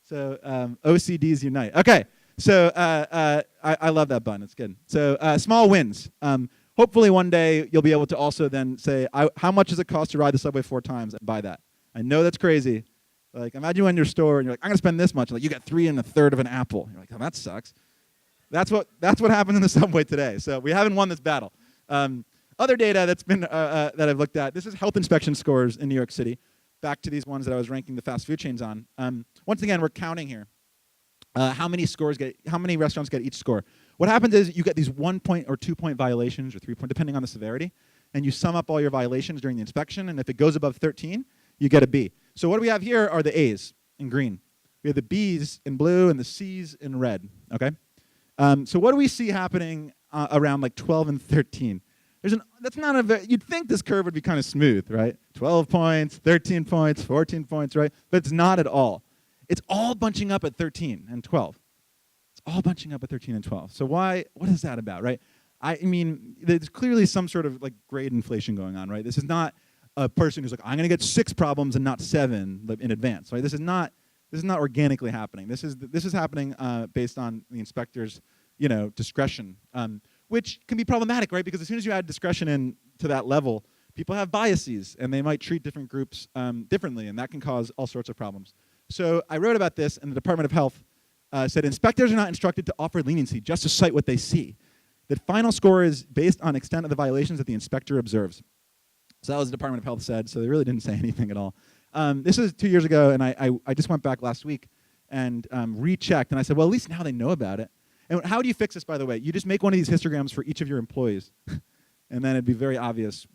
OCDs unite. Okay. So I love that button. It's good. So small wins. Hopefully one day you'll be able to also then say, how much does it cost to ride the subway 4 times and buy that? I know that's crazy. Like, imagine you're in your store and you're like, I'm going to spend this much. Like, you got 3 1/3 of an apple. You're like, oh, that sucks. That's what happened in the subway today. So we haven't won this battle. Other data that's been that I've looked at. This is health inspection scores in New York City. Back to these ones that I was ranking the fast food chains on. Once again, we're counting here. How many restaurants get each score? What happens is you get these 1 point or 2 point violations or 3 point, depending on the severity, and you sum up all your violations during the inspection, and if it goes above 13, you get a B. So what we have here are the A's in green. We have the B's in blue and the C's in red. Okay. So what do we see happening around like 12 and 13? You'd think this curve would be kind of smooth, right? 12 points, 13 points, 14 points, right? But it's not at all. It's all bunching up at 13 and 12. It's all bunching up at 13 and 12. So what is that about, right? I mean, there's clearly some sort of like grade inflation going on, right? This is not a person who's like, I'm going to get 6 problems and not 7 in advance, right? This is not organically happening. This is happening based on the inspector's, discretion, which can be problematic, right? Because as soon as you add discretion in to that level, people have biases, and they might treat different groups differently, and that can cause all sorts of problems. So I wrote about this, and the Department of Health said inspectors are not instructed to offer leniency, just to cite what they see. The final score is based on extent of the violations that the inspector observes. So that was what the Department of Health said, so they really didn't say anything at all. This is 2 years ago, and I just went back last week and rechecked, and I said, well, at least now they know about it. And how do you fix this, by the way? You just make one of these histograms for each of your employees, and then it'd be very obvious.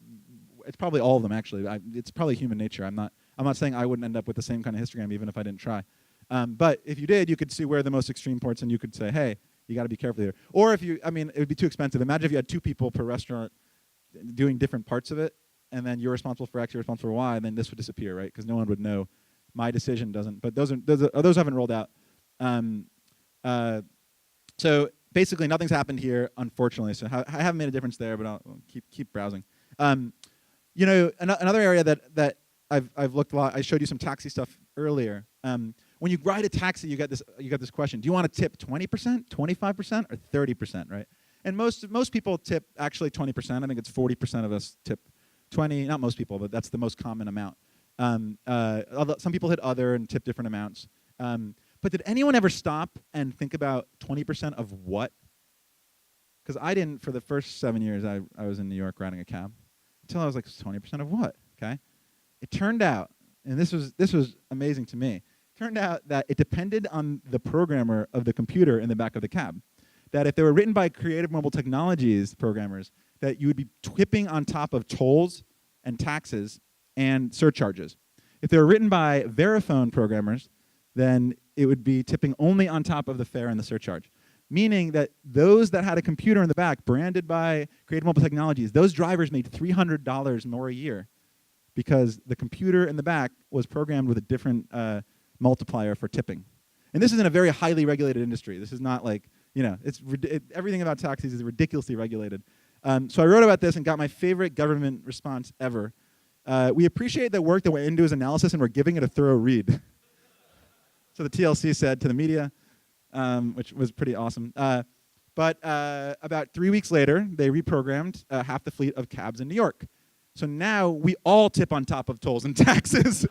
It's probably all of them, actually. It's probably human nature. I'm not saying I wouldn't end up with the same kind of histogram even if I didn't try. But if you did, you could see where the most extreme points, and you could say, hey, you got to be careful here. Or it would be too expensive. Imagine if you had 2 people per restaurant doing different parts of it, and then you're responsible for X, you're responsible for Y, and then this would disappear, right? Because no one would know. My decision doesn't. But those haven't rolled out. So basically, nothing's happened here, unfortunately. So I haven't made a difference there, but I'll keep browsing. Another area that I've looked a lot. I showed you some taxi stuff earlier. When you ride a taxi, you get this question: do you want to tip 20%, 25%, or 30%? Right? And most people tip actually 20%. I think it's 40% of us tip 20. Not most people, but that's the most common amount. Although some people hit other and tip different amounts. But did anyone ever stop and think about 20% of what? Because I didn't for the first 7 years I was in New York riding a cab. Until I was like, 20% of what? Okay. It turned out, and this was amazing to me, it turned out that it depended on the programmer of the computer in the back of the cab. That if they were written by Creative Mobile Technologies programmers, that you would be tipping on top of tolls and taxes and surcharges. If they were written by Verifone programmers, then it would be tipping only on top of the fare and the surcharge. Meaning that those that had a computer in the back branded by Creative Mobile Technologies, those drivers made $300 more a year because the computer in the back was programmed with a different multiplier for tipping. And this is in a very highly regulated industry. This is not like, everything about taxis is ridiculously regulated. So I wrote about this and got my favorite government response ever. We appreciate the work that went into his analysis and we're giving it a thorough read. So the TLC said to the media, which was pretty awesome. But about 3 weeks later, they reprogrammed half the fleet of cabs in New York. So now we all tip on top of tolls and taxes.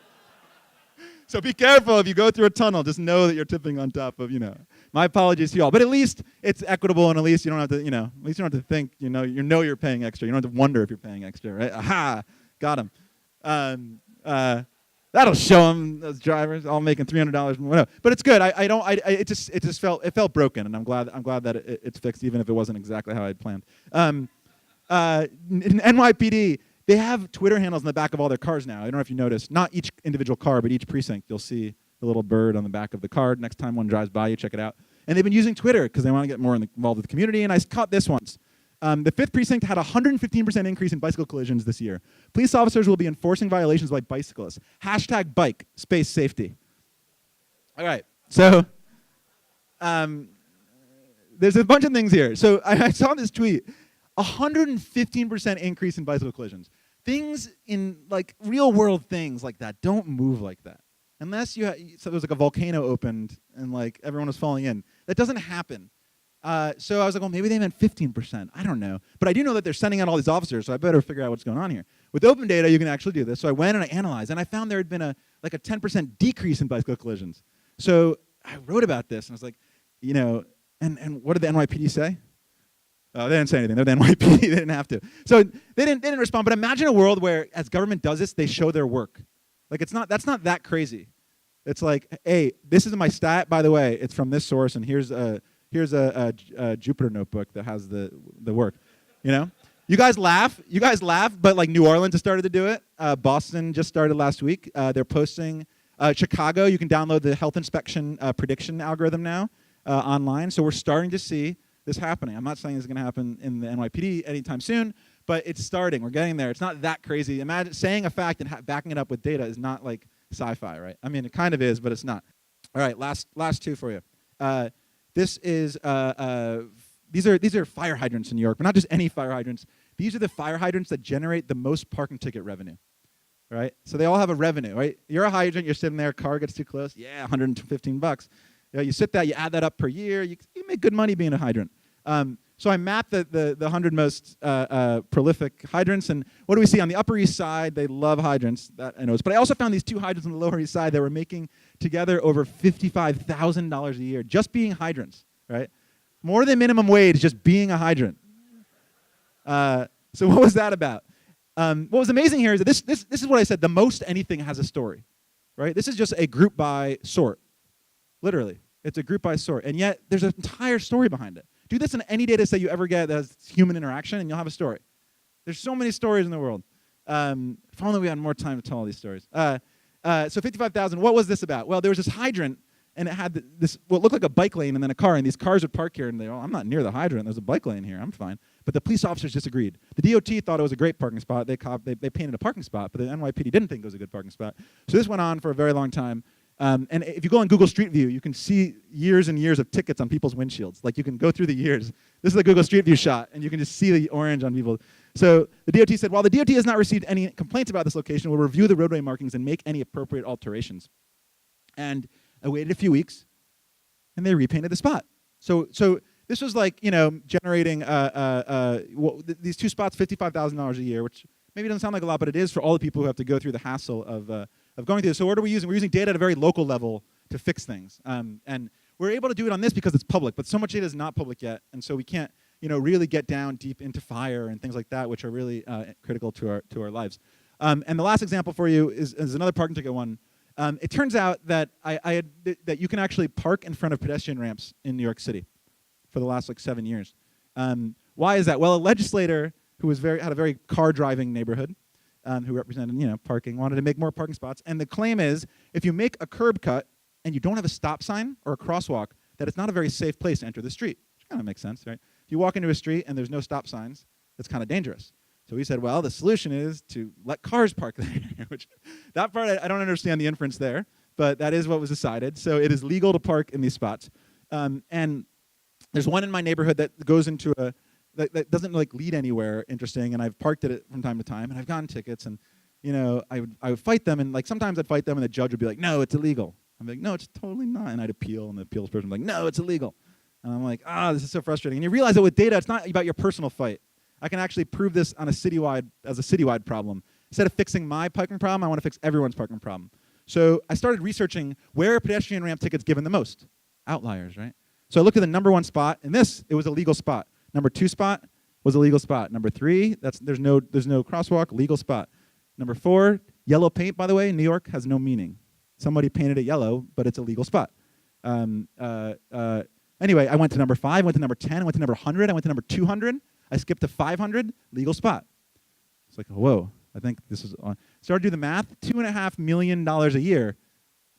So be careful if you go through a tunnel. Just know that you're tipping on top of, My apologies to you all. But at least it's equitable, and at least you don't have to, at least you don't have to think, you're paying extra. You don't have to wonder if you're paying extra, right? Aha, got him. That'll show them, those drivers all making $300 more. But it's good. It felt broken, and I'm glad that it's fixed, even if it wasn't exactly how I'd planned. In NYPD, they have Twitter handles in the back of all their cars now. I don't know if you noticed. Not each individual car, but each precinct. You'll see the little bird on the back of the card. Next time one drives by, you check it out. And they've been using Twitter because they want to get more involved with the community. And I caught this once. The 5th precinct had a 115% increase in bicycle collisions this year. Police officers will be enforcing violations by bicyclists. # bike, space safety. All right, so there's a bunch of things here. So I saw this tweet. 115% increase in bicycle collisions. Things in real world things like that don't move like that. Unless so there's a volcano opened and everyone was falling in. That doesn't happen. So I was like, well, maybe they meant 15%. I don't know. But I do know that they're sending out all these officers, so I better figure out what's going on here. With open data, you can actually do this. So I went and I analyzed, and I found there had been a 10% decrease in bicycle collisions. So I wrote about this, and I was like, and what did the NYPD say? Oh, they didn't say anything. They're the NYPD. They didn't have to. So they didn't respond. But imagine a world where, as government does this, they show their work. That's not that crazy. It's like, hey, this is my stat. By the way, it's from this source, and here's a Jupyter notebook that has the work. You guys laugh, but New Orleans has started to do it. Boston just started last week. They're posting. Chicago, you can download the health inspection prediction algorithm now online. So we're starting to see this happening. I'm not saying it's going to happen in the NYPD anytime soon, but it's starting. We're getting there. It's not that crazy. Imagine saying a fact and backing it up with data is not like sci-fi, right? I mean, it kind of is, but it's not. All right, last two for you. These are fire hydrants in New York, but not just any fire hydrants. These are the fire hydrants that generate the most parking ticket revenue, right? So they all have a revenue, right? You're a hydrant, you're sitting there, car gets too close, yeah, $115. You sit that, you add that up per year, you make good money being a hydrant. So I mapped the 100 most prolific hydrants, and what do we see? On the Upper East Side, they love hydrants, that I noticed. But I also found these 2 hydrants on the Lower East Side that were making together over $55,000 a year, just being hydrants, right? More than minimum wage, just being a hydrant. So what was that about? What was amazing here is that this is what I said, the most anything has a story, right? This is just a group by sort, literally. It's a group by sort, and yet there's an entire story behind it. Do this in any data set you ever get that has human interaction, and you'll have a story. There's so many stories in the world. If only we had more time to tell all these stories. So 55,000, what was this about? Well, there was this hydrant, and it had this, what looked like a bike lane and then a car, and these cars would park here, and I'm not near the hydrant, there's a bike lane here, I'm fine. But the police officers disagreed. The DOT thought it was a great parking spot, they painted a parking spot, but the NYPD didn't think it was a good parking spot. So this went on for a very long time. And if you go on Google Street View, you can see years and years of tickets on people's windshields. You can go through the years. This is a Google Street View shot, and you can just see the orange on people. So the DOT said, while the DOT has not received any complaints about this location, we'll review the roadway markings and make any appropriate alterations. And I waited a few weeks, and they repainted the spot. So this was generating these 2 spots, $55,000 a year, which maybe doesn't sound like a lot, but it is for all the people who have to go through the hassle of going through this. So what are we using? We're using data at a very local level to fix things. And we're able to do it on this because it's public, but so much data is not public yet, and so we can't really get down deep into fire and things like that, which are really critical to our lives. And the last example for you is another parking ticket one. It turns out that that you can actually park in front of pedestrian ramps in New York City for the last 7 years. Why is that? Well, a legislator who had a very car-driving neighborhood, who represented parking, wanted to make more parking spots. And the claim is, if you make a curb cut and you don't have a stop sign or a crosswalk, that it's not a very safe place to enter the street. Which kind of makes sense, right? If you walk into a street and there's no stop signs, that's kind of dangerous. So we said, well, the solution is to let cars park there. Which that part, I don't understand the inference there, but that is what was decided. So it is legal to park in these spots. And there's one in my neighborhood that goes into that doesn't lead anywhere interesting, and I've parked it from time to time, and I've gotten tickets, and I would fight them, and sometimes I'd fight them, and the judge would be like, no, it's illegal. I'm like, no, it's totally not. And I'd appeal, and the appeals person would be like, no, it's illegal. And I'm like, this is so frustrating. And you realize that with data, it's not about your personal fight. I can actually prove this on as a citywide problem. Instead of fixing my parking problem, I want to fix everyone's parking problem. So I started researching where are pedestrian ramp tickets given the most? Outliers, right? So I looked at the number 1 spot, and it was a legal spot. Number 2 spot was a legal spot. Number 3, there's no crosswalk, legal spot. Number 4, yellow paint, by the way, in New York has no meaning. Somebody painted it yellow, but it's a legal spot. Anyway, I went to number 5, went to number 10, went to number 100, I went to number 200. I skipped to 500, legal spot. It's like, whoa, I think this is on. Started to do the math, $2.5 million a year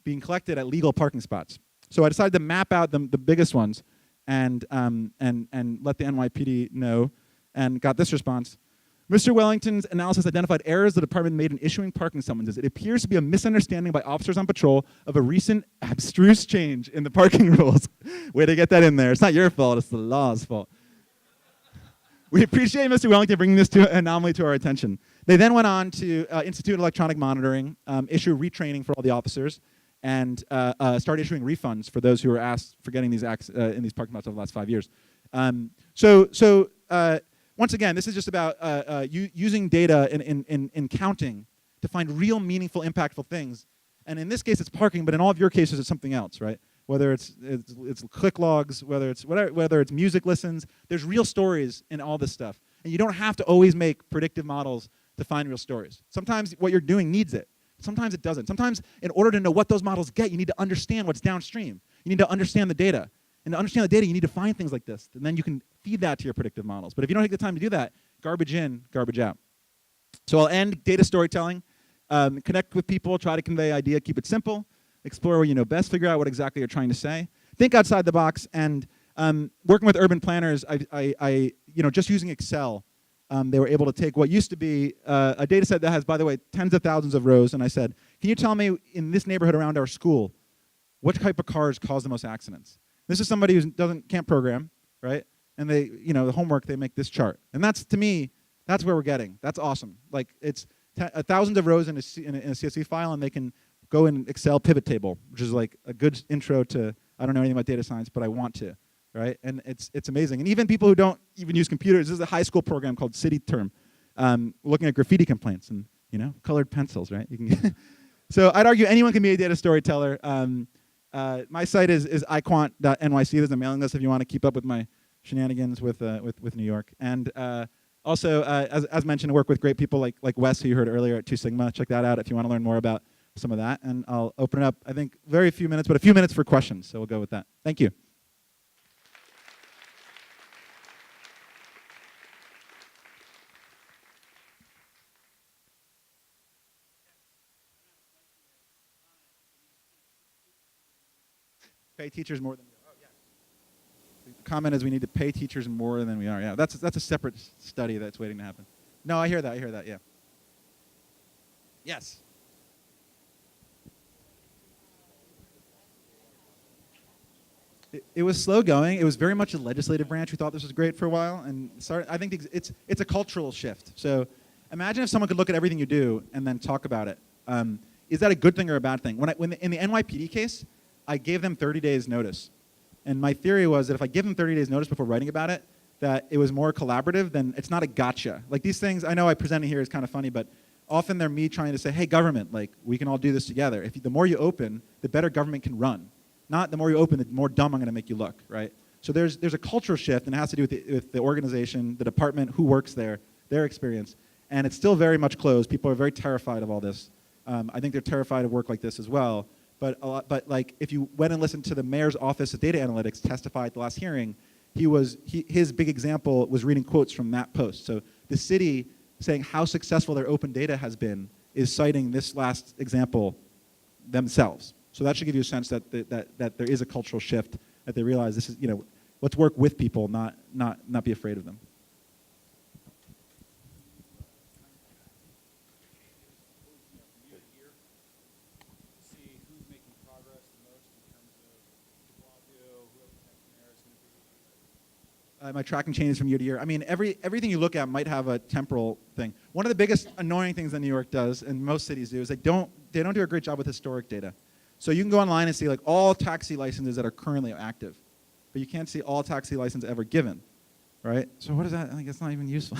being collected at legal parking spots. So I decided to map out the biggest ones and let the NYPD know, and got this response. Mr. Wellington's analysis identified errors the department made in issuing parking summonses. It appears to be a misunderstanding by officers on patrol of a recent abstruse change in the parking rules. Way to get that in there. It's not your fault, it's the law's fault. We appreciate Mr. Wellington bringing this anomaly to our attention. They then went on to institute electronic monitoring, issue retraining for all the officers, and start issuing refunds for those who were asked for getting these acts in these parking lots over the last 5 years. Once again, this is just about using data in counting to find real, meaningful, impactful things. And in this case, it's parking, but in all of your cases, it's something else, right? Whether it's click logs, whether it's music listens, there's real stories in all this stuff. And you don't have to always make predictive models to find real stories. Sometimes what you're doing needs it. Sometimes it doesn't. Sometimes in order to know what those models get, you need to understand what's downstream. You need to understand the data. And to understand the data, you need to find things like this. And then you can feed that to your predictive models. But if you don't take the time to do that, garbage in, garbage out. So I'll end data storytelling. Connect with people, try to convey idea, keep it simple. Explore where you know best, figure out what exactly you're trying to say. Think outside the box, and working with urban planners, just using Excel, they were able to take what used to be a data set that has, by the way, tens of thousands of rows, and I said, can you tell me in this neighborhood around our school, what type of cars cause the most accidents? This is somebody who can't program, right? And they, the homework, they make this chart. And that's, to me, that's where we're getting. That's awesome. Like, it's thousands of rows in a CSV file, and they can go in Excel pivot table, which is like a good intro to, I don't know anything about data science, but I want to, right? And it's amazing. And even people who don't even use computers, this is a high school program called City Term, looking at graffiti complaints and, colored pencils, right? You can so I'd argue anyone can be a data storyteller. My site is iQuant.NYC. There's a mailing list if you want to keep up with my shenanigans with New York. And also, as mentioned, I work with great people like Wes, who you heard earlier at 2 Sigma. Check that out if you want to learn more about some of that. And I'll open it up, I think, very few minutes, but a few minutes for questions. So we'll go with that. Thank you. Pay teachers more than we are. Oh, yeah. The comment is we need to pay teachers more than we are. Yeah, that's a separate study that's waiting to happen. No, I hear that, yeah. Yes. It was slow going. It was very much a legislative branch who thought this was great for a while, and I think it's a cultural shift. So imagine if someone could look at everything you do and then talk about it. Is that a good thing or a bad thing? In the NYPD case, I gave them 30 days notice. And my theory was that if I give them 30 days notice before writing about it, that it was more collaborative, then it's not a gotcha. Like these things, I know I presented here is kind of funny, but often they're me trying to say, hey, government, like we can all do this together. The more you open, the better government can run. Not the more you open, the more dumb I'm going to make you look, right? So there's a cultural shift, and it has to do with the organization, the department, who works there, their experience. And it's still very much closed. People are very terrified of all this. I think they're terrified of work like this as well. But like if you went and listened to the mayor's office of data analytics testify at the last hearing, his big example was reading quotes from that post. So the city saying how successful their open data has been is citing this last example themselves. So that should give you a sense that there is a cultural shift, that they realize this is, let's work with people, not be afraid of them. My tracking changes from year to year. I mean, everything you look at might have a temporal thing. One of the biggest annoying things that New York does, and most cities do, is they don't do a great job with historic data. So you can go online and see like all taxi licenses that are currently active, but you can't see all taxi licenses ever given, right? So what is that? I think it's not even useful.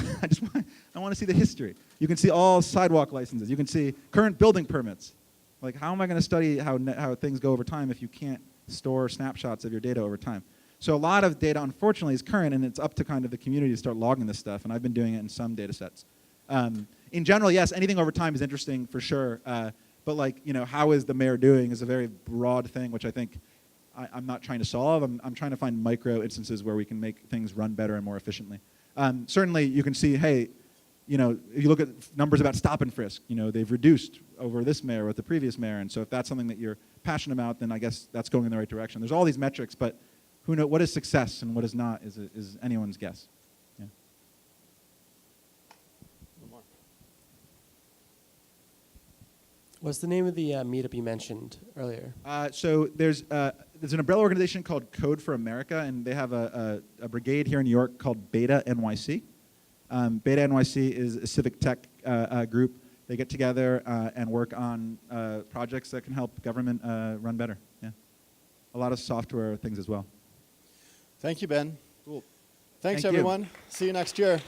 I want to see the history. You can see all sidewalk licenses. You can see current building permits. Like, how am I going to study how things go over time if you can't store snapshots of your data over time? So a lot of data, unfortunately, is current, and it's up to kind of the community to start logging this stuff, and I've been doing it in some data sets. In general, yes, anything over time is interesting for sure, but like, you know, how is the mayor doing is a very broad thing, which I think I'm not trying to solve. I'm trying to find micro instances where we can make things run better and more efficiently. Certainly, you can see, hey, you know, if you look at numbers about stop and frisk, you know, they've reduced over this mayor with the previous mayor, and so if that's something that you're passionate about, then I guess that's going in the right direction. There's all these metrics, but who knows what is success and what is not is anyone's guess. Yeah. One more. What's the name of the meetup you mentioned earlier? So there's an umbrella organization called Code for America, and they have a brigade here in New York called Beta NYC. Beta NYC is a civic tech group. They get together and work on projects that can help government run better. Yeah, a lot of software things as well. Thank you, Ben. Cool. Thanks, Thank you. everyone. See you next year.